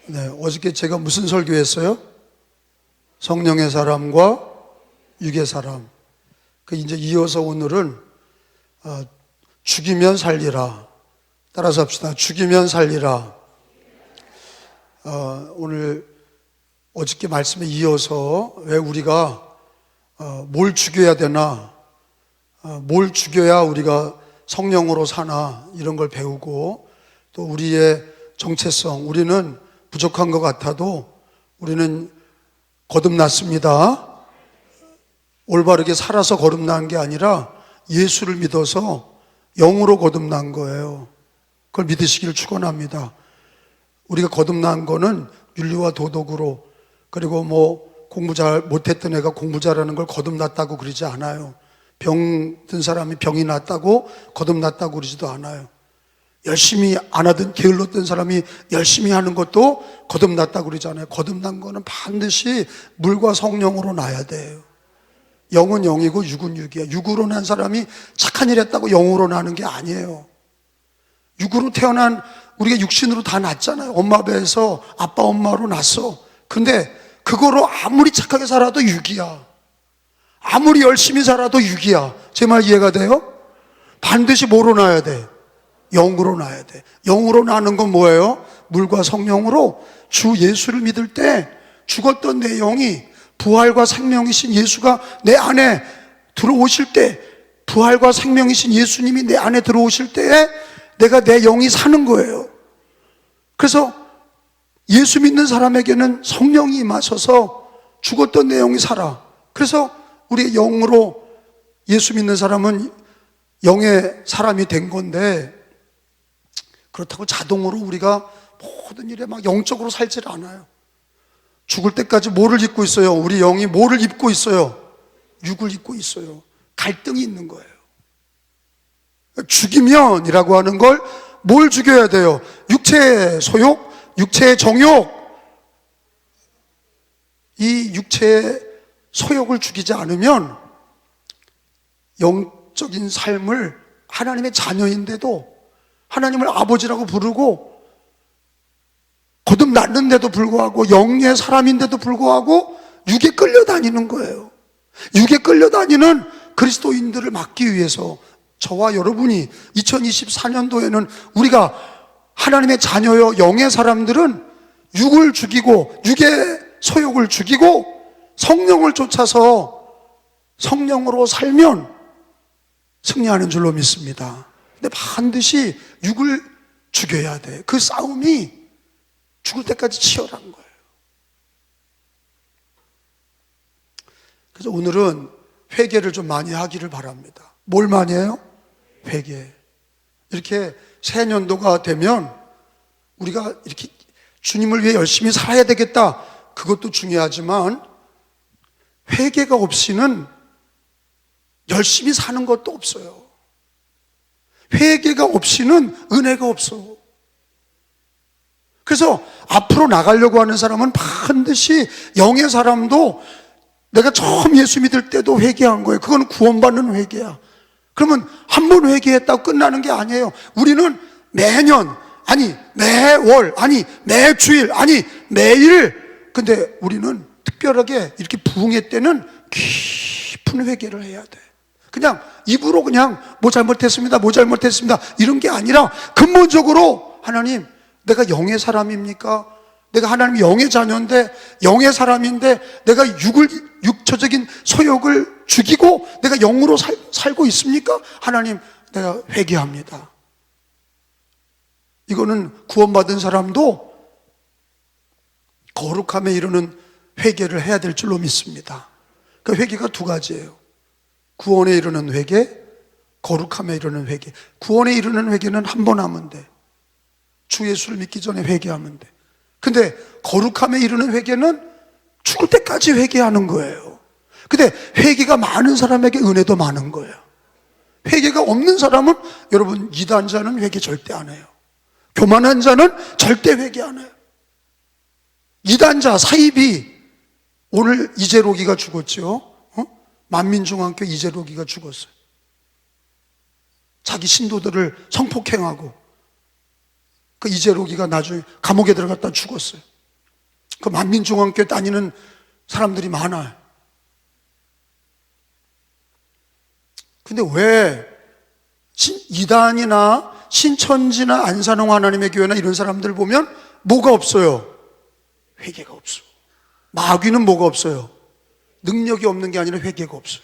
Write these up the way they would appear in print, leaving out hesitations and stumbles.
네, 어저께 제가 무슨 설교했어요? 성령의 사람과 육의 사람. 이제 이어서 오늘은 죽이면 살리라. 따라서 합시다. 죽이면 살리라. 오늘 어저께 말씀에 이어서 왜 우리가 뭘 죽여야 되나, 뭘 죽여야 우리가 성령으로 사나, 이런 걸 배우고, 또 우리의 정체성, 우리는 부족한 것 같아도 우리는 거듭났습니다. 올바르게 살아서 거듭난 게 아니라 예수를 믿어서 영으로 거듭난 거예요. 그걸 믿으시기를 축원합니다. 우리가 거듭난 거는 윤리와 도덕으로, 그리고 공부 잘 못했던 애가 공부 잘하는 걸 거듭났다고 그러지 않아요. 병든 사람이 병이 났다고 거듭났다고 그러지도 않아요. 열심히 안 하던 게을렀던 사람이 열심히 하는 것도 거듭났다고 그러지 않아요. 거듭난 거는 반드시 물과 성령으로 나야 돼요. 영은 영이고 육은 육이야. 육으로 난 사람이 착한 일 했다고 영으로 나는 게 아니에요. 육으로 태어난, 우리가 육신으로 다 났잖아요. 엄마 배에서 아빠 엄마로 났어. 근데 그거로 아무리 착하게 살아도 육이야. 아무리 열심히 살아도 육이야. 제 말 이해가 돼요? 반드시 뭐로 나야 돼? 영으로 나야 돼. 영으로 나는 건 뭐예요? 물과 성령으로 주 예수를 믿을 때 죽었던 내 영이 부활과 생명이신 예수가 내 안에 들어오실 때, 부활과 생명이신 예수님이 내 안에 들어오실 때에 내가 내 영이 사는 거예요. 그래서 예수 믿는 사람에게는 성령이 임하셔서 죽었던 내 영이 살아. 그래서 우리의 영으로 예수 믿는 사람은 영의 사람이 된 건데, 그렇다고 자동으로 우리가 모든 일에 막 영적으로 살질 않아요. 죽을 때까지 뭐를 입고 있어요? 우리 영이 뭐를 입고 있어요? 육을 입고 있어요. 갈등이 있는 거예요. 죽이면이라고 하는 걸 뭘 죽여야 돼요? 육체의 소욕, 육체의 정욕. 이 육체의 소욕을 죽이지 않으면 영적인 삶을, 하나님의 자녀인데도 하나님을 아버지라고 부르고 거듭났는데도 불구하고 영의 사람인데도 불구하고 육에 끌려다니는 거예요. 육에 끌려다니는 그리스도인들을 막기 위해서 저와 여러분이 2024년도에는 우리가 하나님의 자녀여 영의 사람들은 육을 죽이고 육의 소욕을 죽이고 성령을 쫓아서 성령으로 살면 승리하는 줄로 믿습니다. 근데 반드시 육을 죽여야 돼. 그 싸움이 죽을 때까지 치열한 거예요. 그래서 오늘은 회개를 좀 많이 하기를 바랍니다. 뭘 많이 해요? 회개. 이렇게 새 년도가 되면 우리가 이렇게 주님을 위해 열심히 살아야 되겠다, 그것도 중요하지만 회개가 없이는 열심히 사는 것도 없어요. 회개가 없이는 은혜가 없어. 그래서 앞으로 나가려고 하는 사람은 반드시 영의 사람도 내가 처음 예수 믿을 때도 회개한 거예요. 그건 구원받는 회개야. 그러면 한 번 회개했다고 끝나는 게 아니에요. 우리는 매년, 아니 매월, 아니 매주일, 아니 매일, 근데 우리는 특별하게 이렇게 부흥회 때는 깊은 회개를 해야 돼. 그냥 입으로 그냥 뭐 잘못했습니다, 뭐 잘못했습니다 이런 게 아니라 근본적으로 하나님, 내가 영의 사람입니까? 내가 하나님 영의 자녀인데, 영의 사람인데 내가 육처적인 소욕을 죽이고 내가 영으로 살고 있습니까? 하나님, 내가 회개합니다. 이거는 구원받은 사람도 거룩함에 이르는 회개를 해야 될 줄로 믿습니다. 그 회개가 두 가지예요. 구원에 이르는 회개, 거룩함에 이르는 회개. 구원에 이르는 회개는 한 번 하면 돼. 주 예수를 믿기 전에 회개하면 돼. 근데 거룩함에 이르는 회개는 죽을 때까지 회개하는 거예요. 근데 회개가 많은 사람에게 은혜도 많은 거예요. 회개가 없는 사람은, 여러분, 이단자는 회개 절대 안 해요. 교만한 자는 절대 회개 안 해요. 이단자, 사입이, 오늘 이재록이가 죽었죠. 만민중앙교 이재록이가 죽었어요. 자기 신도들을 성폭행하고 그 이재록이가 나중에 감옥에 들어갔다 죽었어요. 그 만민중앙교회 다니는 사람들이 많아요. 근데 왜 이단이나 신천지나 안산홍 하나님의 교회나 이런 사람들 보면 뭐가 없어요? 회개가 없어. 마귀는 뭐가 없어요? 능력이 없는 게 아니라 회개가 없어요.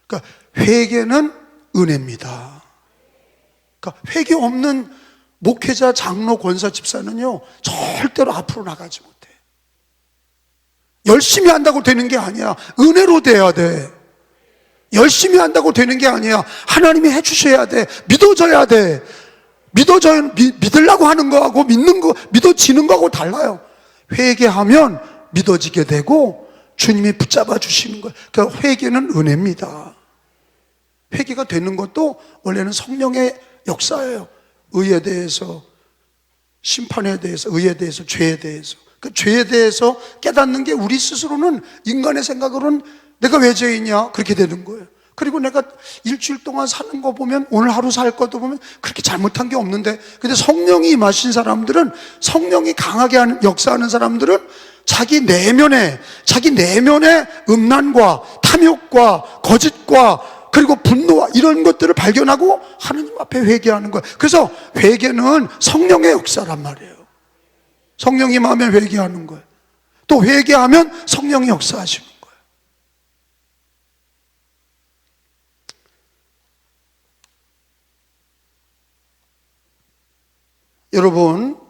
그러니까 회개는 은혜입니다. 그러니까 회개 없는 목회자, 장로, 권사, 집사는요 절대로 앞으로 나가지 못해. 열심히 한다고 되는 게 아니야. 은혜로 돼야 돼. 열심히 한다고 되는 게 아니야. 하나님이 해주셔야 돼. 믿어져야 돼. 믿으려고 하는 거하고 믿어지는 거하고 달라요. 회개하면 믿어지게 되고 주님이 붙잡아 주시는 거예요. 그러니까 회개는 은혜입니다. 회개가 되는 것도 원래는 성령의 역사예요. 의에 대해서, 심판에 대해서, 의에 대해서, 죄에 대해서. 그 죄에 대해서 깨닫는 게 우리 스스로는 인간의 생각으로는 내가 왜 죄인이야? 그렇게 되는 거예요. 그리고 내가 일주일 동안 사는 거 보면, 오늘 하루 살 것도 보면 그렇게 잘못한 게 없는데, 근데 성령이 임하신 사람들은, 성령이 강하게 하는, 역사하는 사람들은 자기 내면에 음란과 탐욕과 거짓과 그리고 분노와 이런 것들을 발견하고 하나님 앞에 회개하는 거예요. 그래서 회개는 성령의 역사란 말이에요. 성령이 임하면 회개하는 거예요. 또 회개하면 성령이 역사하시는 거예요. 여러분,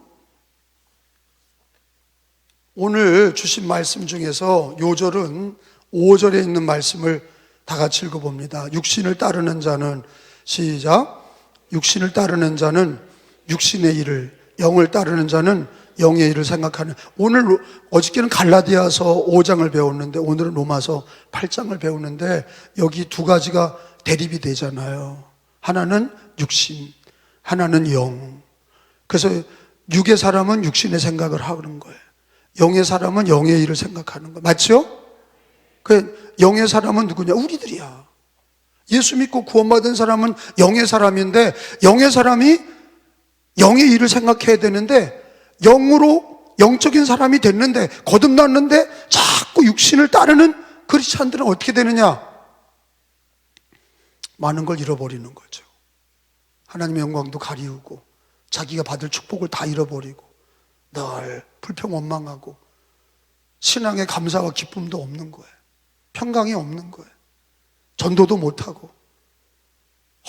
오늘 주신 말씀 중에서 요절은 5절에 있는 말씀을 다 같이 읽어봅니다. 육신을 따르는 자는, 시작, 육신을 따르는 자는 육신의 일을, 영을 따르는 자는 영의 일을 생각하는. 오늘, 어저께는 갈라디아서 5장을 배웠는데 오늘은 로마서 8장을 배우는데 여기 두 가지가 대립이 되잖아요. 하나는 육신, 하나는 영. 그래서 육의 사람은 육신의 생각을 하는 거예요. 영의 사람은 영의 일을 생각하는 거예요. 맞죠? 그 영의 사람은 누구냐? 우리들이야. 예수 믿고 구원받은 사람은 영의 사람인데, 영의 사람이 영의 일을 생각해야 되는데, 영적인 사람이 됐는데, 거듭났는데 자꾸 육신을 따르는 크리스찬들은 어떻게 되느냐? 많은 걸 잃어버리는 거죠. 하나님의 영광도 가리우고 자기가 받을 축복을 다 잃어버리고 늘 불평원망하고 신앙의 감사와 기쁨도 없는 거예요. 평강이 없는 거예요. 전도도 못하고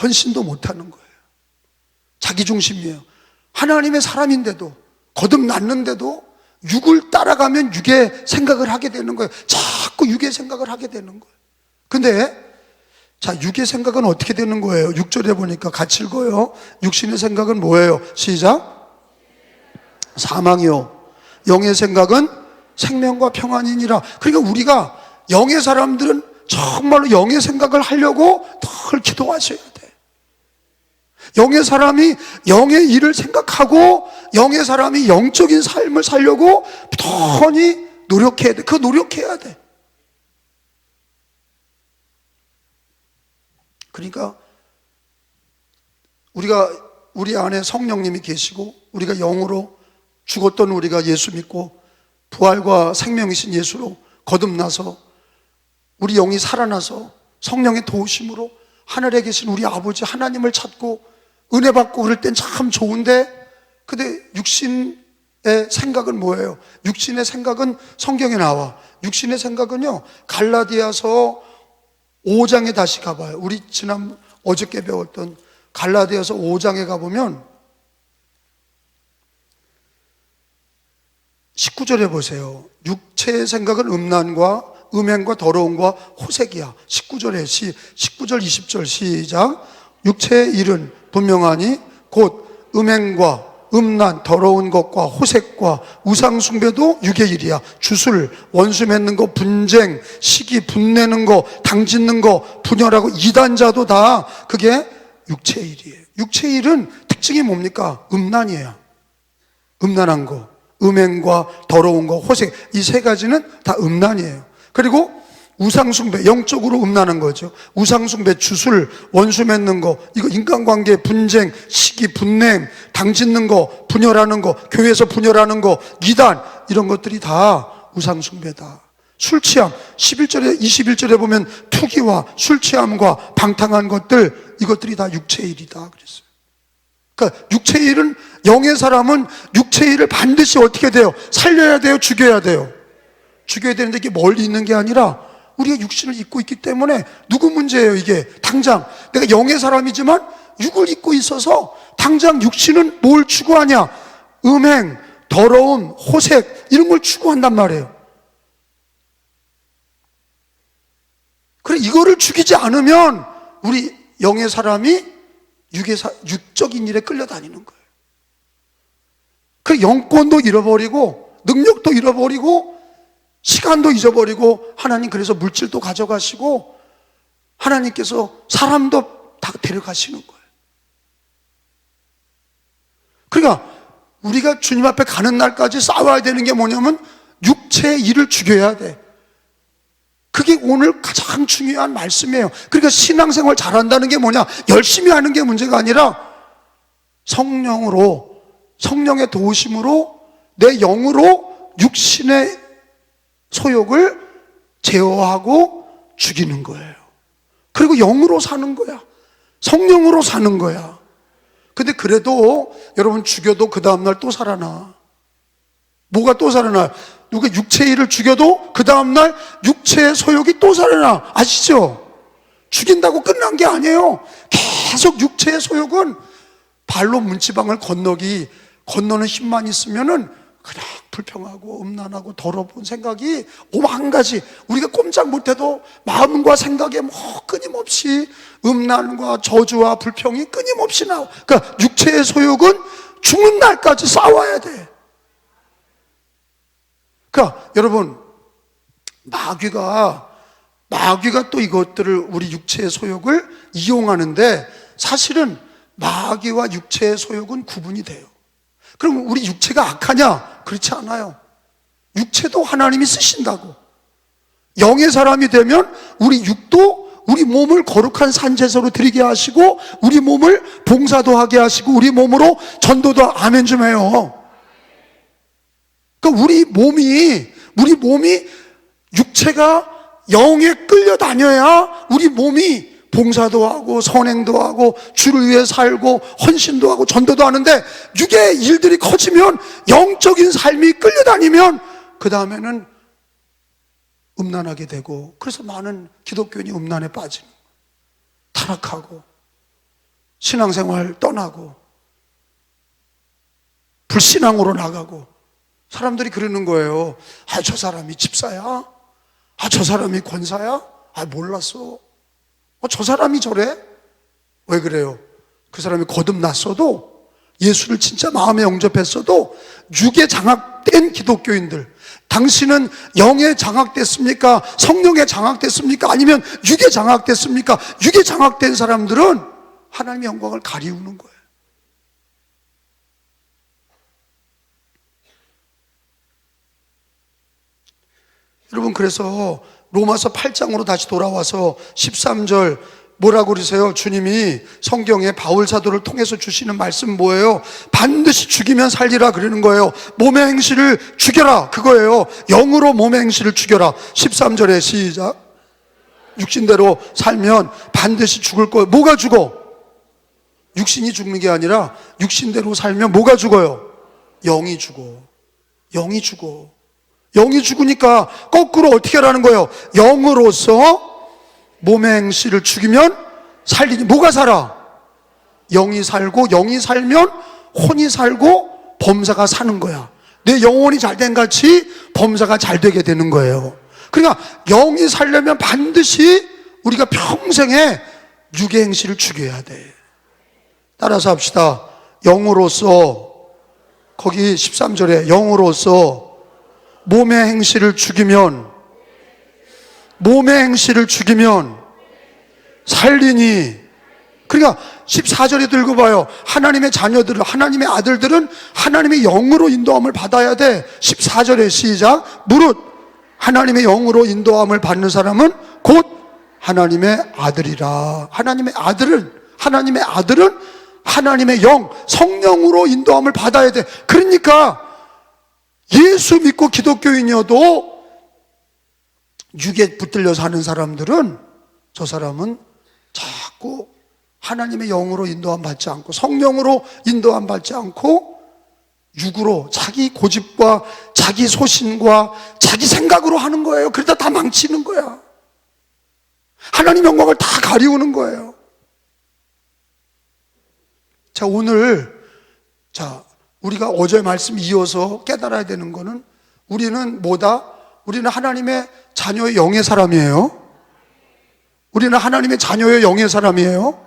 헌신도 못하는 거예요. 자기중심이에요. 하나님의 사람인데도, 거듭났는데도 육을 따라가면 육의 생각을 하게 되는 거예요. 자꾸 육의 생각을 하게 되는 거예요. 근데 자, 육의 생각은 어떻게 되는 거예요? 6절에 보니까 같이 읽어요. 육신의 생각은 뭐예요? 시작. 사망이요, 영의 생각은 생명과 평안이니라. 그러니까 우리가, 영의 사람들은 정말로 영의 생각을 하려고 늘 기도하셔야 돼. 영의 사람이 영의 일을 생각하고 영의 사람이 영적인 삶을 살려고 부단히 노력해야 돼. 그 노력해야 돼. 그러니까 우리 안에 성령님이 계시고 우리가 영으로 죽었던 우리가 예수 믿고 부활과 생명이신 예수로 거듭나서 우리 영이 살아나서 성령의 도우심으로 하늘에 계신 우리 아버지 하나님을 찾고 은혜 받고 그럴 땐 참 좋은데, 근데 육신의 생각은 뭐예요? 육신의 생각은 성경에 나와. 육신의 생각은요, 갈라디아서 5장에 다시 가봐요. 우리 어저께 배웠던 갈라디아서 5장에 가보면 19절에 보세요. 육체의 생각은 음란과 음행과 더러움과 호색이야. 19절 20절 시작. 육체의 일은 분명하니 곧 음행과 음란, 더러운 것과 호색과 우상숭배도 육의 일이야. 주술, 원수 맺는 거, 분쟁, 시기, 분내는 거, 당짓는 거, 분열하고 이단자도 다 그게 육체의 일이에요. 육체의 일은 특징이 뭡니까? 음란이에요. 음란한 거, 음행과 더러운 거, 호색, 이 세 가지는 다 음란이에요. 그리고 우상숭배, 영적으로 음란한 거죠. 우상숭배, 주술, 원수 맺는 거, 이거 인간관계, 분쟁, 시기, 분냄, 당짓는 거, 분열하는 거, 교회에서 분열하는 거, 이단, 이런 것들이 다 우상숭배다. 술 취함, 11절에 21절에 보면 투기와 술 취함과 방탕한 것들, 이것들이 다 육체의 일이다 그랬어요. 그러니까 육체의 일은, 영의 사람은 육체의 일을 반드시 어떻게 돼요? 살려야 돼요? 죽여야 돼요? 죽여야 되는데 이게 멀리 있는 게 아니라 우리가 육신을 입고 있기 때문에 누구 문제예요 이게? 당장 내가 영의 사람이지만 육을 입고 있어서 당장 육신은 뭘 추구하냐? 음행, 더러움, 호색, 이런 걸 추구한단 말이에요. 그래, 이거를 죽이지 않으면 우리 영의 사람이 육적인 일에 끌려다니는 거예요. 그 영권도 잃어버리고 능력도 잃어버리고 시간도 잊어버리고, 하나님 그래서 물질도 가져가시고 하나님께서 사람도 다 데려가시는 거예요. 그러니까 우리가 주님 앞에 가는 날까지 싸워야 되는 게 뭐냐면 육체의 일을 죽여야 돼. 그게 오늘 가장 중요한 말씀이에요. 그러니까 신앙생활 잘한다는 게 뭐냐? 열심히 하는 게 문제가 아니라 성령으로, 성령의 도우심으로 내 영으로 육신의 소욕을 제어하고 죽이는 거예요. 그리고 영으로 사는 거야. 성령으로 사는 거야. 근데 그래도 여러분, 죽여도 그 다음날 또 살아나. 뭐가 또 살아나? 누가 육체의 일을 죽여도 그 다음날 육체의 소욕이 또 살아나. 아시죠? 죽인다고 끝난 게 아니에요. 계속 육체의 소욕은 발로 문지방을 건너는 힘만 있으면은 그냥 불평하고 음란하고 더러운 생각이 오만 가지, 우리가 꼼짝 못해도 마음과 생각에 뭐 끊임없이 음란과 저주와 불평이 끊임없이 나와. 그러니까 육체의 소욕은 죽는 날까지 싸워야 돼. 그러니까 여러분, 마귀가 또 이것들을, 우리 육체의 소욕을 이용하는데, 사실은 마귀와 육체의 소욕은 구분이 돼요. 그럼 우리 육체가 악하냐? 그렇지 않아요. 육체도 하나님이 쓰신다고. 영의 사람이 되면 우리 육도, 우리 몸을 거룩한 산제사로 드리게 하시고, 우리 몸을 봉사도 하게 하시고, 우리 몸으로 전도도, 아멘 좀 해요. 그러니까 우리 몸이 육체가 영에 끌려다녀야 우리 몸이 봉사도 하고 선행도 하고 주를 위해 살고 헌신도 하고 전도도 하는데, 육의 일들이 커지면, 영적인 삶이 끌려다니면 그 다음에는 음란하게 되고, 그래서 많은 기독교인이 음란에 빠지는, 타락하고 신앙생활 떠나고 불신앙으로 나가고. 사람들이 그러는 거예요. 아, 저 사람이 집사야? 아, 저 사람이 권사야? 아, 몰랐어. 저 사람이 저래? 왜 그래요? 그 사람이 거듭났어도, 예수를 진짜 마음에 영접했어도 육에 장악된 기독교인들, 당신은 영에 장악됐습니까? 성령에 장악됐습니까? 아니면 육에 장악됐습니까? 육에 장악된 사람들은 하나님의 영광을 가리우는 거예요. 여러분, 그래서 로마서 8장으로 다시 돌아와서 13절 뭐라고 그러세요? 주님이 성경에 바울 사도를 통해서 주시는 말씀 뭐예요? 반드시 죽이면 살리라 그러는 거예요. 몸의 행실을 죽여라, 그거예요. 영으로 몸의 행실을 죽여라. 13절에 시작. 육신대로 살면 반드시 죽을 거예요. 뭐가 죽어? 육신이 죽는 게 아니라 육신대로 살면 뭐가 죽어요? 영이 죽어. 영이 죽어. 영이 죽으니까 거꾸로 어떻게 하라는 거예요? 영으로서 몸의 행실을 죽이면 살리니. 뭐가 살아? 영이 살고, 영이 살면 혼이 살고 범사가 사는 거야. 내 영혼이 잘된 같이 범사가 잘 되게 되는 거예요. 그러니까 영이 살려면 반드시 우리가 평생에 육의 행실을 죽여야 돼. 따라서 합시다. 영으로서, 거기 13절에 영으로서 몸의 행실을 죽이면 살리니. 그러니까 14절에 들고 봐요. 하나님의 자녀들은, 하나님의 아들들은 하나님의 영으로 인도함을 받아야 돼. 14절에 시작. 무릇 하나님의 영으로 인도함을 받는 사람은 곧 하나님의 아들이라. 하나님의 아들은 하나님의 영, 성령으로 인도함을 받아야 돼. 그러니까 예수 믿고 기독교인이어도 육에 붙들려 사는 사람들은, 저 사람은 자꾸 하나님의 영으로 인도함 받지 않고, 성령으로 인도함 받지 않고 육으로 자기 고집과 자기 소신과 자기 생각으로 하는 거예요. 그러다 다 망치는 거야. 하나님 영광을 다 가리우는 거예요. 자, 오늘 우리가 어제 말씀 이어서 깨달아야 되는 거는, 우리는 뭐다? 우리는 하나님의 자녀의 영의 사람이에요. 우리는 하나님의 자녀의 영의 사람이에요.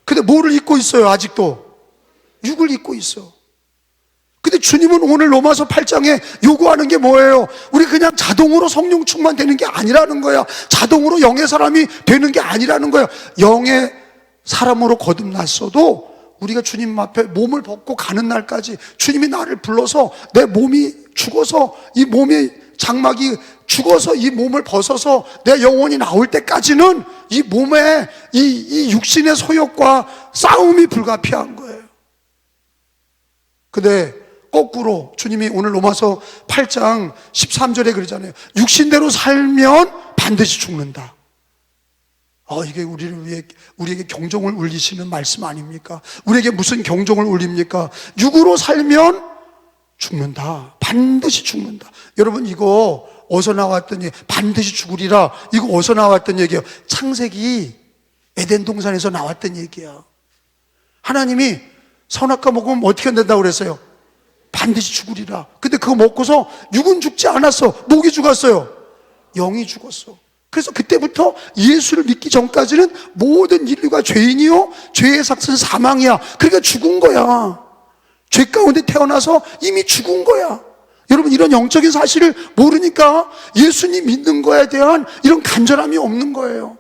근데 뭐를 잊고 있어요? 아직도 육을 잊고 있어. 근데 주님은 오늘 로마서 8장에 요구하는 게 뭐예요? 우리 그냥 자동으로 성령 충만되는 게 아니라는 거야. 자동으로 영의 사람이 되는 게 아니라는 거야. 영의 사람으로 거듭났어도 우리가 주님 앞에 몸을 벗고 가는 날까지, 주님이 나를 불러서 내 몸이 죽어서, 이 몸의 장막이 죽어서 이 몸을 벗어서 내 영혼이 나올 때까지는 이 몸에 이 육신의 소욕과 싸움이 불가피한 거예요. 근데 거꾸로 주님이 오늘 로마서 8장 13절에 그러잖아요. 육신대로 살면 반드시 죽는다. 이게 우리에게 경종을 울리시는 말씀 아닙니까? 우리에게 무슨 경종을 울립니까? 육으로 살면 죽는다. 반드시 죽는다. 여러분, 이거 어디서 나왔던 얘기? 반드시 죽으리라. 이거 어디서 나왔던 얘기예요? 창세기 에덴 동산에서 나왔던 얘기야. 하나님이 선악과 먹으면 어떻게 된다고 그랬어요? 반드시 죽으리라. 근데 그거 먹고서 육은 죽지 않았어. 목이 죽었어요. 영이 죽었어. 그래서 그때부터 예수를 믿기 전까지는 모든 인류가 죄인이요, 죄의 삭은 사망이야. 그러니까 죽은 거야. 죄 가운데 태어나서 이미 죽은 거야. 여러분, 이런 영적인 사실을 모르니까 예수님 믿는 거에 대한 이런 간절함이 없는 거예요.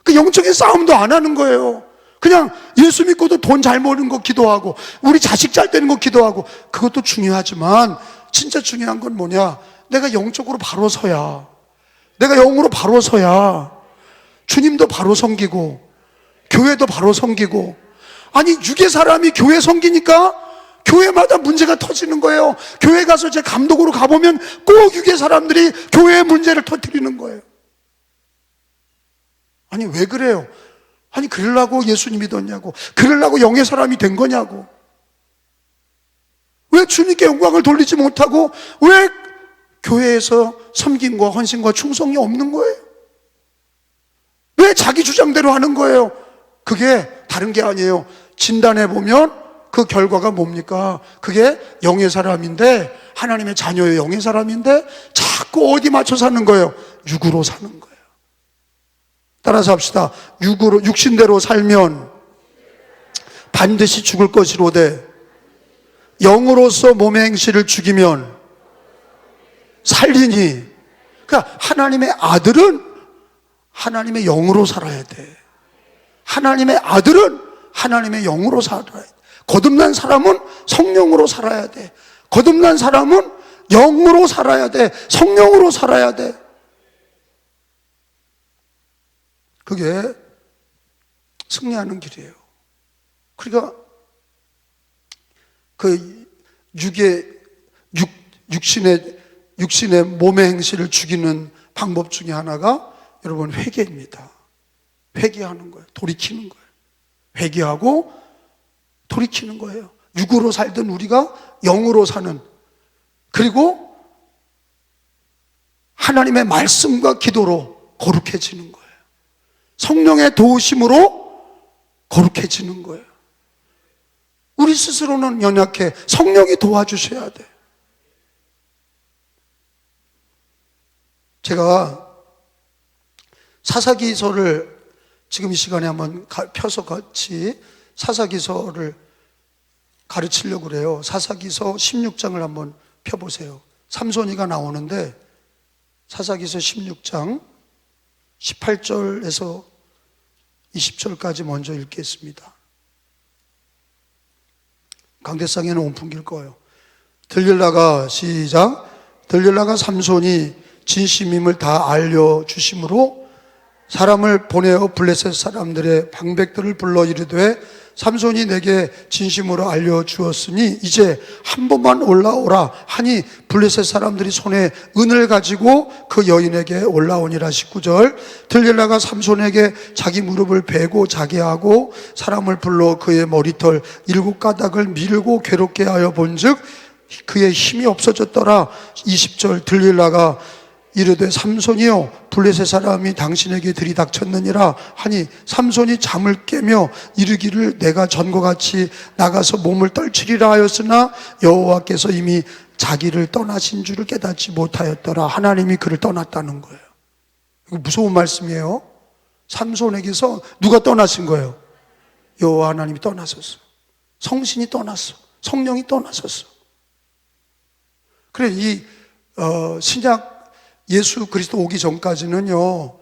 그 영적인 싸움도 안 하는 거예요. 그냥 예수 믿고도 돈 잘 버는 거 기도하고, 우리 자식 잘 되는 거 기도하고, 그것도 중요하지만 진짜 중요한 건 뭐냐? 내가 영적으로 바로 서야, 내가 영으로 바로 서야 주님도 바로 섬기고 교회도 바로 섬기고. 아니, 육의 사람이 교회 섬기니까 교회마다 문제가 터지는 거예요. 교회 가서 제 감독으로 가보면 꼭 육의 사람들이 교회의 문제를 터뜨리는 거예요. 아니, 왜 그래요? 아니, 그러려고 예수님 믿었냐고, 그러려고 영의 사람이 된 거냐고. 왜 주님께 영광을 돌리지 못하고 왜 교회에서 섬김과 헌신과 충성이 없는 거예요? 왜 자기 주장대로 하는 거예요? 그게 다른 게 아니에요. 진단해 보면 그 결과가 뭡니까? 그게 영의 사람인데, 하나님의 자녀의 영의 사람인데 자꾸 어디 맞춰 사는 거예요? 육으로 사는 거예요. 따라서 합시다. 육신대로 살면 반드시 죽을 것이로되 영으로서 몸의 행실을 죽이면 살리니. 그러니까 하나님의 아들은 하나님의 영으로 살아야 돼. 하나님의 아들은 하나님의 영으로 살아야 돼. 거듭난 사람은 성령으로 살아야 돼. 거듭난 사람은 영으로 살아야 돼. 성령으로 살아야 돼. 그게 승리하는 길이에요. 그러니까 그 육신의 몸의 행실을 죽이는 방법 중에 하나가 여러분 회개입니다. 회개하는 거예요. 돌이키는 거예요. 회개하고 돌이키는 거예요. 육으로 살던 우리가 영으로 사는, 그리고 하나님의 말씀과 기도로 거룩해지는 거예요. 성령의 도우심으로 거룩해지는 거예요. 우리 스스로는 연약해. 성령이 도와주셔야 돼. 제가 사사기서를 지금 이 시간에 한번 펴서 같이 사사기서를 가르치려고 그래요. 사사기서 16장을 한번 펴보세요. 삼손이가 나오는데 사사기서 16장 18절에서 20절까지 먼저 읽겠습니다. 강대상에는 온풍기일 거예요. 들릴라가 시작. 들릴라가 삼손이 진심임을 다 알려주심으로 사람을 보내어 블레셋 사람들의 방백들을 불러 이르되 삼손이 내게 진심으로 알려주었으니 이제 한 번만 올라오라 하니 블레셋 사람들이 손에 은을 가지고 그 여인에게 올라오니라. 19절. 들릴라가 삼손에게 자기 무릎을 베고 자게 하고 사람을 불러 그의 머리털 7가닥을 밀고 괴롭게 하여 본즉 그의 힘이 없어졌더라. 20절. 들릴라가 이르되 삼손이여 블레셋 사람이 당신에게 들이닥쳤느니라 하니 삼손이 잠을 깨며 이르기를 내가 전과 같이 나가서 몸을 떨치리라 하였으나 여호와께서 이미 자기를 떠나신 줄을 깨닫지 못하였더라. 하나님이 그를 떠났다는 거예요. 이거 무서운 말씀이에요. 삼손에게서 누가 떠나신 거예요? 여호와 하나님이 떠나셨어. 성신이 떠났어. 성령이 떠나셨어. 그래 이 신약 예수 그리스도 오기 전까지는요,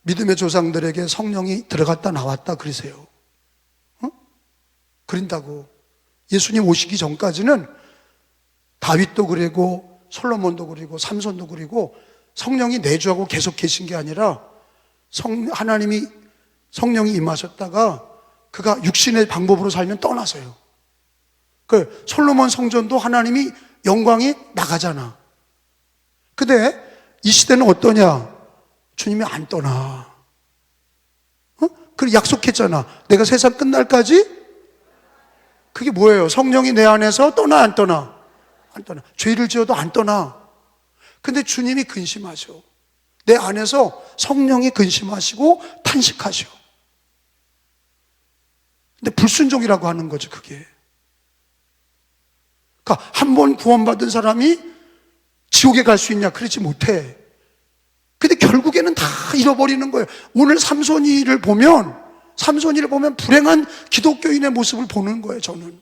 믿음의 조상들에게 성령이 들어갔다 나왔다 그러세요. 그런다고. 예수님 오시기 전까지는 다윗도 그리고 솔로몬도 그리고 삼손도 그리고 성령이 내주하고 계속 계신 게 아니라 하나님이 성령이 임하셨다가 그가 육신의 방법으로 살면 떠나서요. 그 솔로몬 성전도 하나님이 영광이 나가잖아. 근데 이 시대는 어떠냐? 주님이 안 떠나. 그리고 약속했잖아. 내가 세상 끝날까지? 그게 뭐예요? 성령이 내 안에서 떠나 안 떠나? 안 떠나. 죄를 지어도 안 떠나. 근데 주님이 근심하셔. 내 안에서 성령이 근심하시고 탄식하셔. 근데 불순종이라고 하는 거죠, 그게. 그러니까 한 번 구원받은 사람이 지옥에 갈 수 있냐? 그러지 못해. 근데 결국에는 다 잃어버리는 거예요. 오늘 삼손이를 보면 불행한 기독교인의 모습을 보는 거예요, 저는.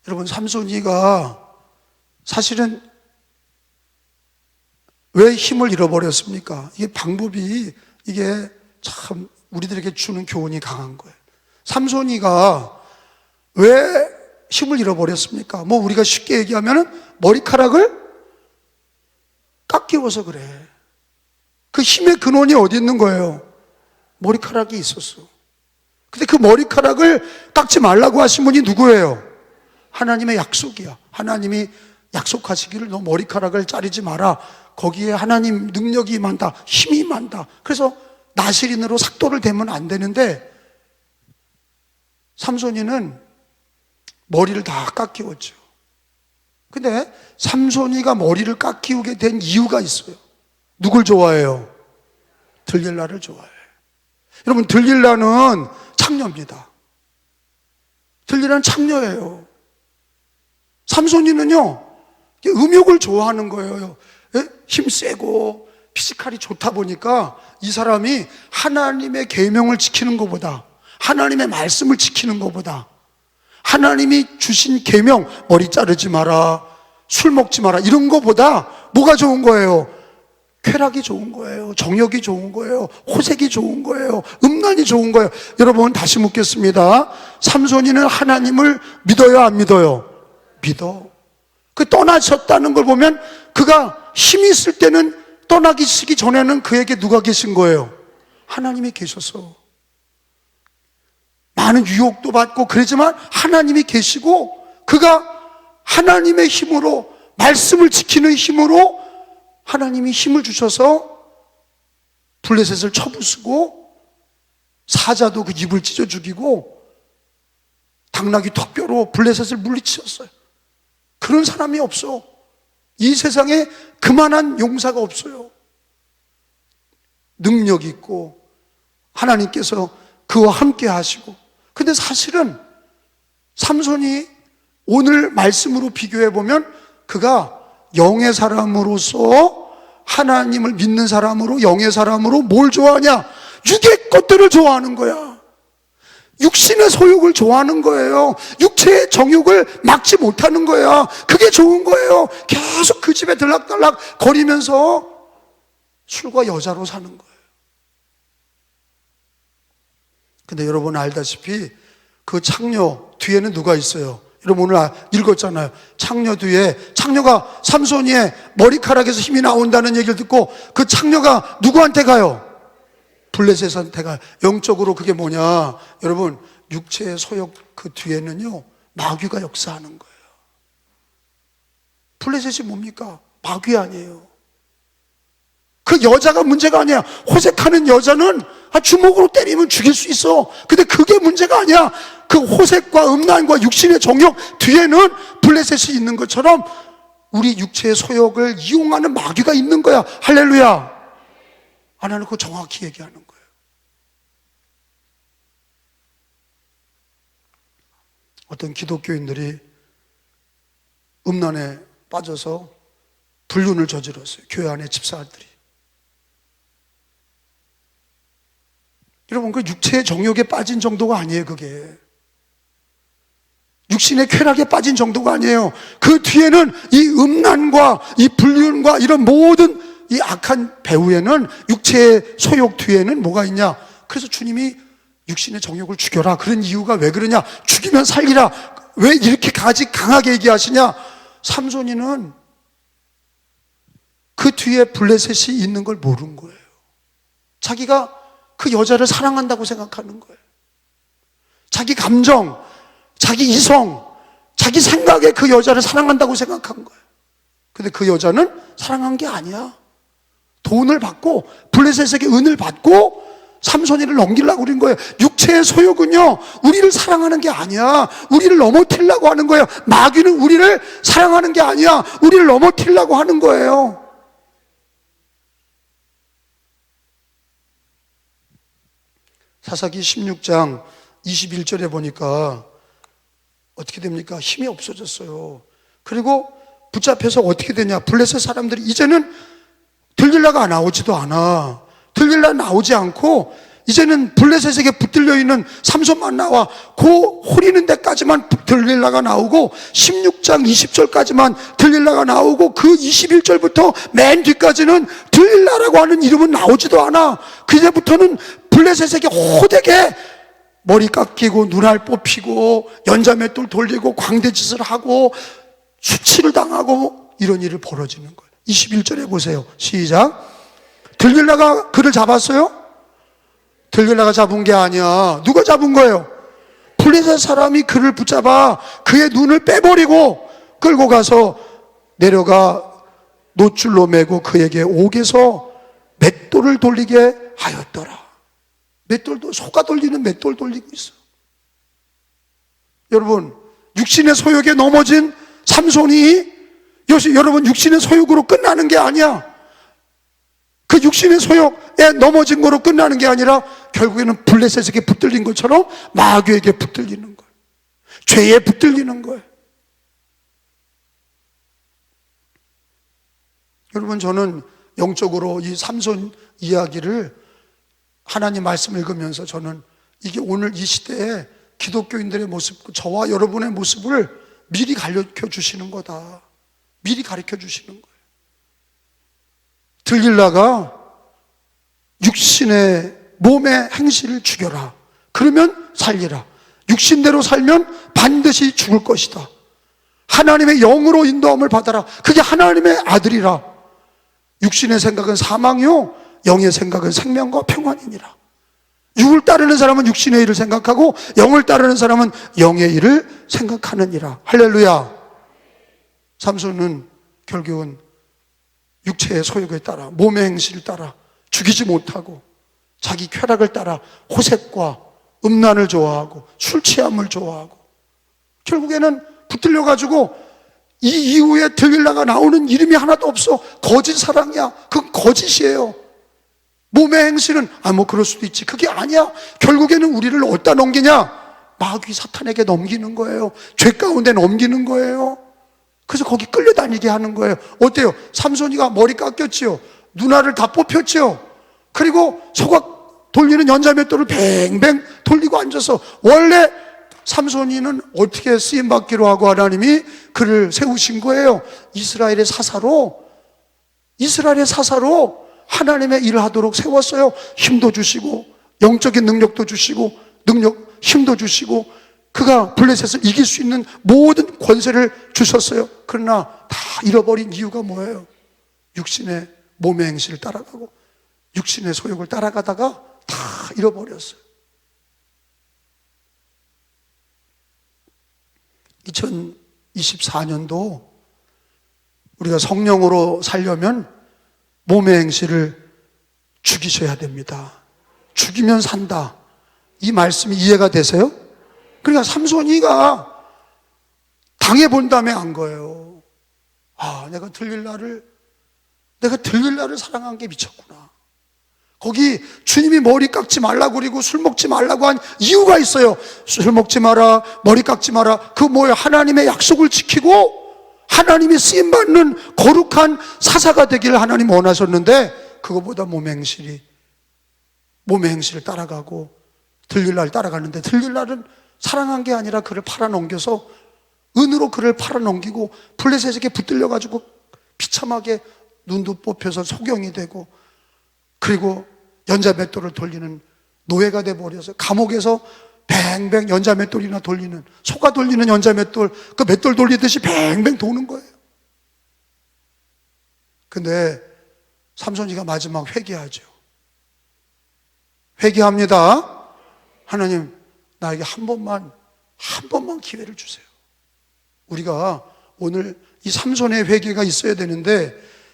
여러분, 삼손이가 사실은 왜 힘을 잃어버렸습니까? 이게 참 우리들에게 주는 교훈이 강한 거예요. 삼손이가 왜 힘을 잃어버렸습니까? 뭐 우리가 쉽게 얘기하면은 머리카락을 깎이워서 그래. 그 힘의 근원이 어디 있는 거예요? 머리카락이 있었어. 근데 그 머리카락을 깎지 말라고 하신 분이 누구예요? 하나님의 약속이야. 하나님이 약속하시기를 너 머리카락을 자르지 마라. 거기에 하나님 능력이 임한다. 힘이 임한다. 그래서 나실인으로 삭도를 대면 안 되는데 삼손이는 머리를 다 깎이웠죠. 근데 삼손이가 머리를 깎이우게 된 이유가 있어요. 누굴 좋아해요? 들릴라를 좋아해요. 여러분, 들릴라는 창녀입니다. 들릴라는 창녀예요. 삼손이는요, 음욕을 좋아하는 거예요. 힘세고 피지컬이 좋다 보니까 이 사람이 하나님의 계명을 지키는 것보다, 하나님의 말씀을 지키는 것보다, 하나님이 주신 계명, 머리 자르지 마라, 술 먹지 마라, 이런 거보다 뭐가 좋은 거예요? 쾌락이 좋은 거예요. 정욕이 좋은 거예요. 호색이 좋은 거예요. 음란이 좋은 거예요. 여러분, 다시 묻겠습니다. 삼손이는 하나님을 믿어요, 안 믿어요? 믿어. 그 떠나셨다는 걸 보면 그가 힘이 있을 때는 떠나기 전에는 그에게 누가 계신 거예요? 하나님이 계셔서. 많은 유혹도 받고 그러지만 하나님이 계시고 그가 하나님의 힘으로, 말씀을 지키는 힘으로 하나님이 힘을 주셔서 블레셋을 쳐부수고 사자도 그 입을 찢어 죽이고 당나귀 턱뼈로 블레셋을 물리치셨어요. 그런 사람이 없어. 이 세상에 그만한 용사가 없어요. 능력 있고 하나님께서 그와 함께 하시고. 근데 사실은 삼손이 오늘 말씀으로 비교해 보면 그가 영의 사람으로서, 하나님을 믿는 사람으로, 영의 사람으로 뭘 좋아하냐? 육의 것들을 좋아하는 거야. 육신의 소욕을 좋아하는 거예요. 육체의 정욕을 막지 못하는 거야. 그게 좋은 거예요. 계속 그 집에 들락달락 거리면서 술과 여자로 사는 거예요. 근데 여러분 알다시피 그 창녀 뒤에는 누가 있어요? 여러분 오늘 읽었잖아요. 창녀 뒤에, 창녀가 삼손이의 머리카락에서 힘이 나온다는 얘기를 듣고 그 창녀가 누구한테 가요? 블레셋의 상태가 영적으로 그게 뭐냐? 여러분, 육체의 소욕 그 뒤에는요, 마귀가 역사하는 거예요. 블레셋이 뭡니까? 마귀 아니에요. 그 여자가 문제가 아니야. 호색하는 여자는 주먹으로 때리면 죽일 수 있어. 근데 그게 문제가 아니야. 그 호색과 음란과 육신의 정욕 뒤에는 블레셋이 있는 것처럼 우리 육체의 소욕을 이용하는 마귀가 있는 거야. 할렐루야. 하나는 그거 정확히 얘기하는 거예요. 어떤 기독교인들이 음란에 빠져서 불륜을 저질렀어요. 교회 안에 집사들이. 여러분, 그 육체의 정욕에 빠진 정도가 아니에요, 그게. 육신의 쾌락에 빠진 정도가 아니에요. 그 뒤에는 이 음란과 이 불륜과 이런 모든 이 악한 배후에는, 육체의 소욕 뒤에는 뭐가 있냐? 그래서 주님이 육신의 정욕을 죽여라. 그런 이유가 왜 그러냐? 죽이면 살리라. 왜 이렇게까지 강하게 얘기하시냐? 삼손이는 그 뒤에 블레셋이 있는 걸 모르는 거예요. 자기가 그 여자를 사랑한다고 생각하는 거예요. 자기 감정, 자기 이성, 자기 생각에 그 여자를 사랑한다고 생각한 거예요. 근데 그 여자는 사랑한 게 아니야. 돈을 받고 블레셋에게 은을 받고 삼손이를 넘기려고 그런 거예요. 육체의 소욕은요, 우리를 사랑하는 게 아니야. 우리를 넘어뜨리려고 하는 거예요. 마귀는 우리를 사랑하는 게 아니야. 우리를 넘어뜨리려고 하는 거예요. 사사기 16장 21절에 보니까 어떻게 됩니까? 힘이 없어졌어요. 그리고 붙잡혀서 어떻게 되냐? 블레셋 사람들이 이제는 들릴라가 나오지도 않아. 들릴라 나오지 않고 이제는 블레셋에게 붙들려 있는 삼손만 나와. 그 호리는 데까지만 들릴라가 나오고 16장 20절까지만 들릴라가 나오고 그 21절부터 맨 뒤까지는 들릴라라고 하는 이름은 나오지도 않아. 그제부터는 블레셋에게 호되게 머리 깎이고 눈알 뽑히고 연자맷돌 돌리고 광대짓을 하고 수치를 당하고 이런 일이 벌어지는 거예요. 21절에 보세요. 시작. 들릴라가 그를 잡았어요? 들릴라가 잡은 게 아니야. 누가 잡은 거예요? 블레셋 사람이 그를 붙잡아 그의 눈을 빼버리고 끌고 가서 내려가 노줄로 매고 그에게 옥에서 맷돌을 돌리게 하였더라. 맷돌도 소가 돌리는 맷돌 돌리고 있어. 여러분, 육신의 소욕에 넘어진 삼손이 여러분 육신의 소욕으로 끝나는 게 아니야. 그 육신의 소욕에 넘어진 거로 끝나는 게 아니라 결국에는 블레셋에게 붙들린 것처럼 마귀에게 붙들리는 거예요. 죄에 붙들리는 거예요. 여러분, 저는 영적으로 이 삼손 이야기를 하나님 말씀 읽으면서 저는 이게 오늘 이 시대에 기독교인들의 모습, 저와 여러분의 모습을 미리 가르쳐 주시는 거다. 미리 가르쳐 주시는 거예요. 들릴라가 육신의 몸의 행실을 죽여라. 그러면 살리라. 육신대로 살면 반드시 죽을 것이다. 하나님의 영으로 인도함을 받아라. 그게 하나님의 아들이라. 육신의 생각은 사망이요 영의 생각은 생명과 평안이니라. 육을 따르는 사람은 육신의 일을 생각하고 영을 따르는 사람은 영의 일을 생각하느니라. 할렐루야. 삼손은 결국은 육체의 소욕에 따라 몸의 행실을 따라 죽이지 못하고 자기 쾌락을 따라 호색과 음란을 좋아하고 술 취함을 좋아하고 결국에는 붙들려가지고 이 이후에 들릴라가 나오는 이름이 하나도 없어. 거짓 사랑이야. 그건 거짓이에요. 몸의 행실은 뭐 그럴 수도 있지. 그게 아니야. 결국에는 우리를 어디다 넘기냐? 마귀 사탄에게 넘기는 거예요. 죄 가운데 넘기는 거예요. 그래서 거기 끌려다니게 하는 거예요. 어때요? 삼손이가 머리 깎였지요. 눈알을 다 뽑혔지요. 그리고 소각 돌리는 연자맷돌을 뱅뱅 돌리고 앉아서 원래 삼손이는 어떻게 쓰임받기로 하고 하나님이 그를 세우신 거예요? 이스라엘의 사사로 하나님의 일을 하도록 세웠어요. 힘도 주시고 영적인 능력도 주시고 힘도 주시고 그가 블레셋을 이길 수 있는 모든 권세를 주셨어요. 그러나 다 잃어버린 이유가 뭐예요? 육신의 몸의 행실을 따라가고 육신의 소욕을 따라가다가 다 잃어버렸어요. 2024년도 우리가 성령으로 살려면 몸의 행실을 죽이셔야 됩니다. 죽이면 산다. 이 말씀이 이해가 되세요? 그러니까 삼손이가 당해본 다음에 안 거예요. 아, 내가 들릴라를 사랑한 게 미쳤구나. 거기 주님이 머리 깎지 말라고 그리고 술 먹지 말라고 한 이유가 있어요. 술 먹지 마라, 머리 깎지 마라. 그 뭐예요? 하나님의 약속을 지키고 하나님이 쓰임받는 거룩한 사사가 되기를 하나님 원하셨는데, 그거보다 몸의 행실을 따라가고 들릴라를 따라가는데, 들릴라는 사랑한 게 아니라 그를 팔아넘겨서 은으로 그를 팔아넘기고 블레셋에게 붙들려가지고 비참하게 눈도 뽑혀서 소경이 되고, 그리고 연자맷돌을 돌리는 노예가 돼버려서 감옥에서 뱅뱅 연자맷돌이나 돌리는, 소가 돌리는 연자맷돌, 그 맷돌 돌리듯이 뱅뱅 도는 거예요. 근데 삼손이가 마지막 회개하죠. 회개합니다. 하나님, 나에게 한 번만 기회를 주세요. 우리가 오늘 이 삼손의 회개가 있어야 되는데,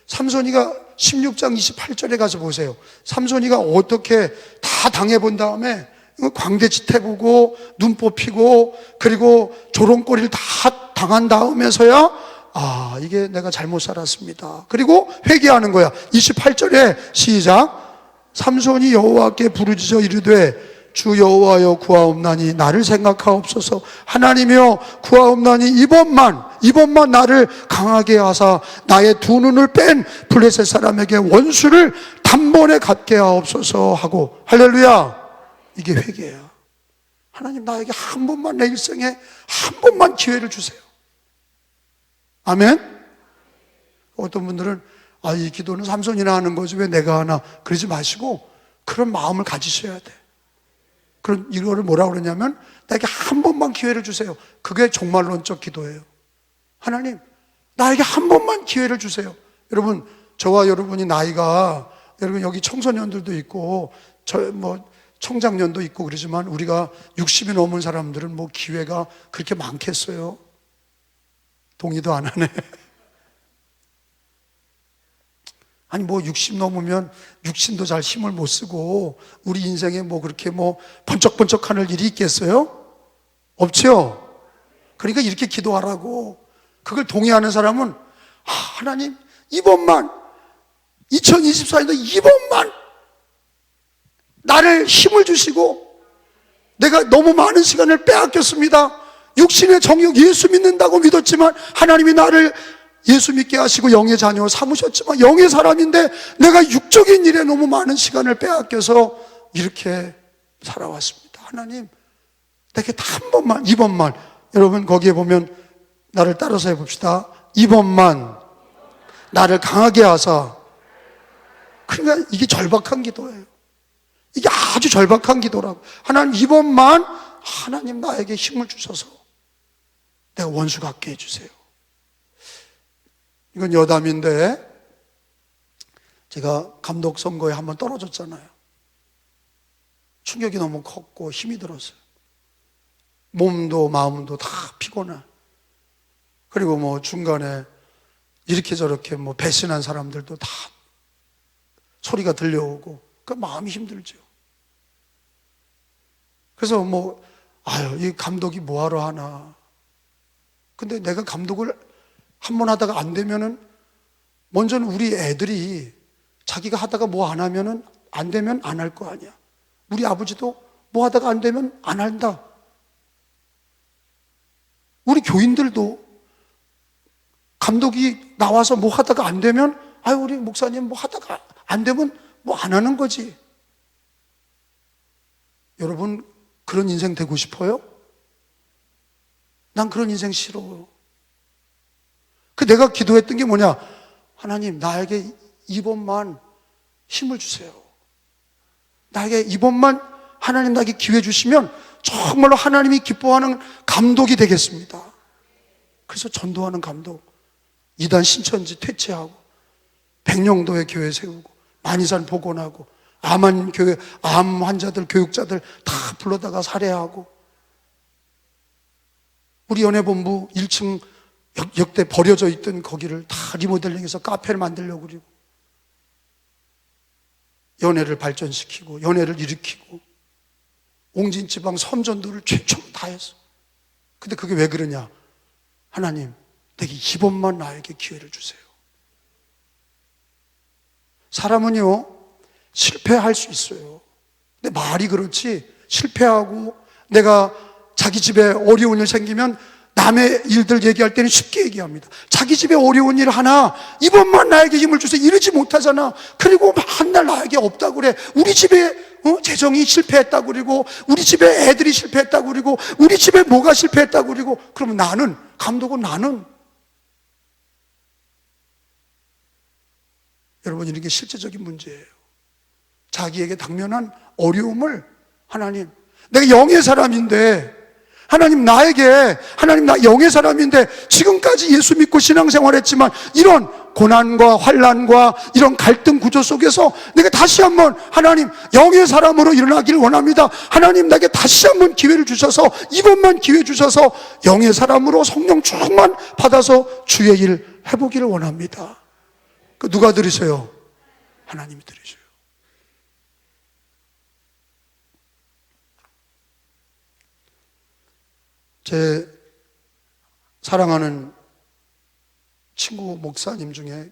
삼손이가 16장 28절에 가서 보세요. 삼손이가 어떻게 다 당해본 다음에 광대짓 해보고 눈 뽑히고 그리고 조롱거리를 다 당한 다음에서야, 아, 이게 내가 잘못 살았습니다. 그리고 회개하는 거야. 28절에 시작. 삼손이 여호와께 부르짖어 이르되 주 여호와여 구하옵나니 나를 생각하옵소서. 하나님이여 구하옵나니 이번만 나를 강하게 하사 나의 두 눈을 뺀 블레셋 사람에게 원수를 단번에 갚게 하옵소서 하고. 할렐루야. 이게 회개야. 하나님, 나에게 한 번만, 내 일생에 한 번만 기회를 주세요. 아멘. 어떤 분들은 이 기도는 삼손이나 하는 거지 왜 내가 하나, 그러지 마시고 그런 마음을 가지셔야 돼. 그런 이거를 뭐라고 그러냐면, 나에게 한 번만 기회를 주세요. 그게 종말론적 기도예요. 하나님, 나에게 한 번만 기회를 주세요. 여러분, 저와 여러분이 나이가, 여러분 여기 청소년들도 있고 청장년도 있고 그러지만, 우리가 60이 넘은 사람들은 뭐 기회가 그렇게 많겠어요? 동의도 안 하네. 아니 60 넘으면 육신도 잘 힘을 못 쓰고 우리 인생에 그렇게 번쩍번쩍 하는 일이 있겠어요? 없죠? 그러니까 이렇게 기도하라고. 그걸 동의하는 사람은, 하나님, 이번만, 2024년도 이번만 나를 힘을 주시고, 내가 너무 많은 시간을 빼앗겼습니다. 육신의 정욕, 예수 믿는다고 믿었지만 하나님이 나를 예수 믿게 하시고 영의 자녀 삼으셨지만, 영의 사람인데 내가 육적인 일에 너무 많은 시간을 빼앗겨서 이렇게 살아왔습니다. 하나님, 내게 한 번만, 이번만. 여러분 거기에 보면, 나를 따라서 해봅시다. 이번만 나를 강하게 하사. 그러니까 이게 절박한 기도예요. 이게 아주 절박한 기도라고. 하나님, 이번만 하나님 나에게 힘을 주셔서 내가 원수 같게 해주세요. 이건 여담인데, 제가 감독 선거에 한번 떨어졌잖아요. 충격이 너무 컸고 힘이 들었어요. 몸도 마음도 다 피곤해. 그리고 중간에 이렇게 저렇게 배신한 사람들도 다 소리가 들려오고, 그 마음이 힘들죠. 그래서 이 감독이 뭐하러 하나. 근데 내가 감독을 한 번 하다가 안 되면은, 먼저는 우리 애들이 자기가 하다가 뭐 안 하면은, 안 되면 안 할 거 아니야. 우리 아버지도 뭐 하다가 안 되면 안 한다. 우리 교인들도 감독이 나와서 뭐 하다가 안 되면, 우리 목사님 뭐 하다가 안 되면 뭐 안 하는 거지. 여러분, 그런 인생 되고 싶어요? 난 그런 인생 싫어요. 내가 기도했던 게 뭐냐? 하나님, 나에게 이번만 힘을 주세요. 나에게 이번만, 하나님 나에게 기회 주시면 정말로 하나님이 기뻐하는 감독이 되겠습니다. 그래서 전도하는 감독, 이단 신천지 퇴치하고 백령도에 교회 세우고 만이산 복원하고 암 환자들, 교육자들 다 불러다가 살해하고, 우리 연애본부 1층 역대 버려져 있던 거기를 다 리모델링해서 카페를 만들려고 그리고, 연애를 발전시키고 연애를 일으키고 옹진지방 섬전도를 최초로 다 했어. 근데 그게 왜 그러냐? 하나님, 내게 이번만 나에게 기회를 주세요. 사람은요, 실패할 수 있어요. 근데 말이 그렇지, 실패하고 내가 자기 집에 어려운 일 생기면 남의 일들 얘기할 때는 쉽게 얘기합니다. 자기 집에 어려운 일 하나, 이번만 나에게 힘을 주세요, 이러지 못하잖아. 그리고 한날 나에게 없다고 그래. 우리 집에 재정이 실패했다고 그러고, 우리 집에 애들이 실패했다고 그러고, 우리 집에 뭐가 실패했다고 그러고, 그러면 나는, 감독은 나는. 여러분, 이런 게 실제적인 문제예요. 자기에게 당면한 어려움을 하나님, 내가 영의 사람인데, 하나님 나 영의 사람인데 지금까지 예수 믿고 신앙생활했지만 이런 고난과 환난과 이런 갈등 구조 속에서 내가 다시 한번 하나님 영의 사람으로 일어나기를 원합니다. 하나님 나에게 다시 한번 기회를 주셔서, 이번만 기회 주셔서 영의 사람으로 성령 충만 받아서 주의 일 해보기를 원합니다. 그 누가 들으세요? 하나님이 들으셔요. 제 사랑하는 친구 목사님 중에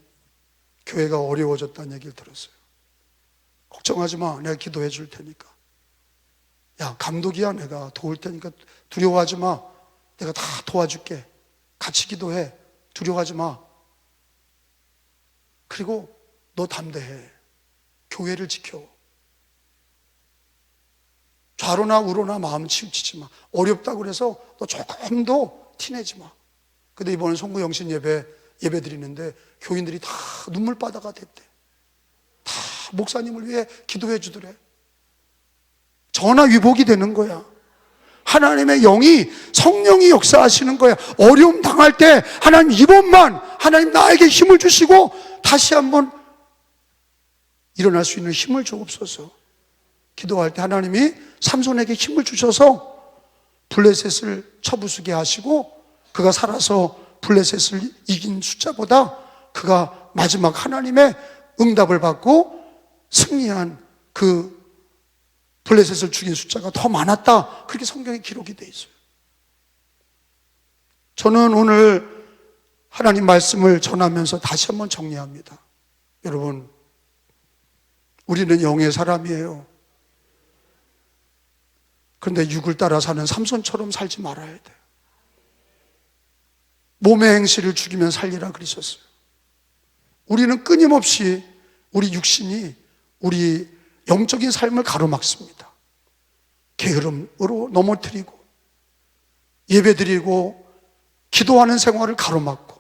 교회가 어려워졌다는 얘기를 들었어요. 걱정하지 마, 내가 기도해 줄 테니까. 야, 감독이야, 내가 도울 테니까 두려워하지 마, 내가 다 도와줄게, 같이 기도해, 두려워하지 마. 그리고 너 담대해, 교회를 지켜, 좌로나 우로나 마음 치우치지 마. 어렵다고 그래서 너 조금도 티내지 마. 근데 이번에 송구 영신 예배 드리는데 교인들이 다 눈물바다가 됐대. 다 목사님을 위해 기도해 주더래. 전화위복이 되는 거야. 하나님의 영이, 성령이 역사하시는 거야. 어려움 당할 때 하나님 이번만 하나님 나에게 힘을 주시고 다시 한번 일어날 수 있는 힘을 주옵소서. 기도할 때 하나님이 삼손에게 힘을 주셔서 블레셋을 쳐부수게 하시고, 그가 살아서 블레셋을 이긴 숫자보다 그가 마지막 하나님의 응답을 받고 승리한 그 블레셋을 죽인 숫자가 더 많았다, 그렇게 성경에 기록이 되어 있어요. 저는 오늘 하나님 말씀을 전하면서 다시 한번 정리합니다. 여러분, 우리는 영의 사람이에요. 그런데 육을 따라 사는 삼손처럼 살지 말아야 돼요. 몸의 행실을 죽이면 살리라 그러셨어요. 우리는 끊임없이 우리 육신이 우리 영적인 삶을 가로막습니다. 게으름으로 넘어뜨리고, 예배드리고 기도하는 생활을 가로막고,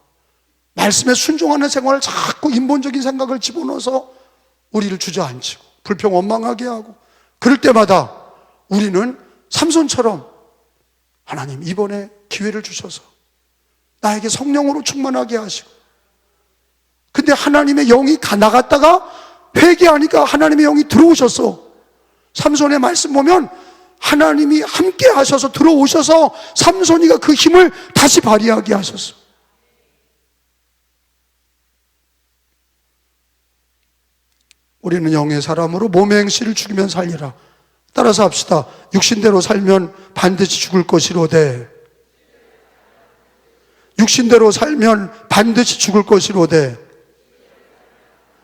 말씀에 순종하는 생활을 자꾸 인본적인 생각을 집어넣어서 우리를 주저앉히고 불평 원망하게 하고, 그럴 때마다 우리는 삼손처럼 하나님 이번에 기회를 주셔서 나에게 성령으로 충만하게 하시고, 근데 하나님의 영이 나갔다가 회개하니까 하나님의 영이 들어오셨어. 삼손의 말씀 보면 하나님이 함께 하셔서 들어오셔서 삼손이가 그 힘을 다시 발휘하게 하셨어. 우리는 영의 사람으로 몸의 행실을 죽이면 살리라. 따라서 합시다. 육신대로 살면 반드시 죽을 것이로되, 육신대로 살면 반드시 죽을 것이로되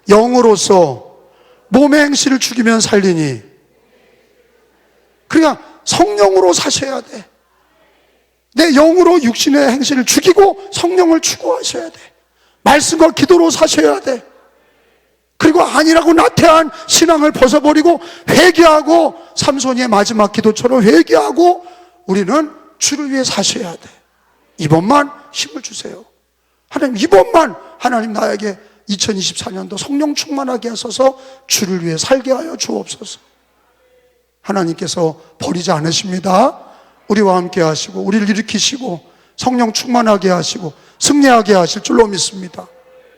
영으로서 몸의 행실을 죽이면 살리니. 그러니까 성령으로 사셔야 돼. 내 영으로 육신의 행실을 죽이고 성령을 추구하셔야 돼. 말씀과 기도로 사셔야 돼. 그리고 아니라고 나태한 신앙을 벗어버리고 회개하고, 삼손이의 마지막 기도처럼 회개하고 우리는 주를 위해 사셔야 돼. 이번만 힘을 주세요. 하나님 이번만 하나님 나에게 2024년도 성령 충만하게 하셔서 주를 위해 살게 하여 주옵소서. 하나님께서 버리지 않으십니다. 우리와 함께 하시고 우리를 일으키시고 성령 충만하게 하시고 승리하게 하실 줄로 믿습니다.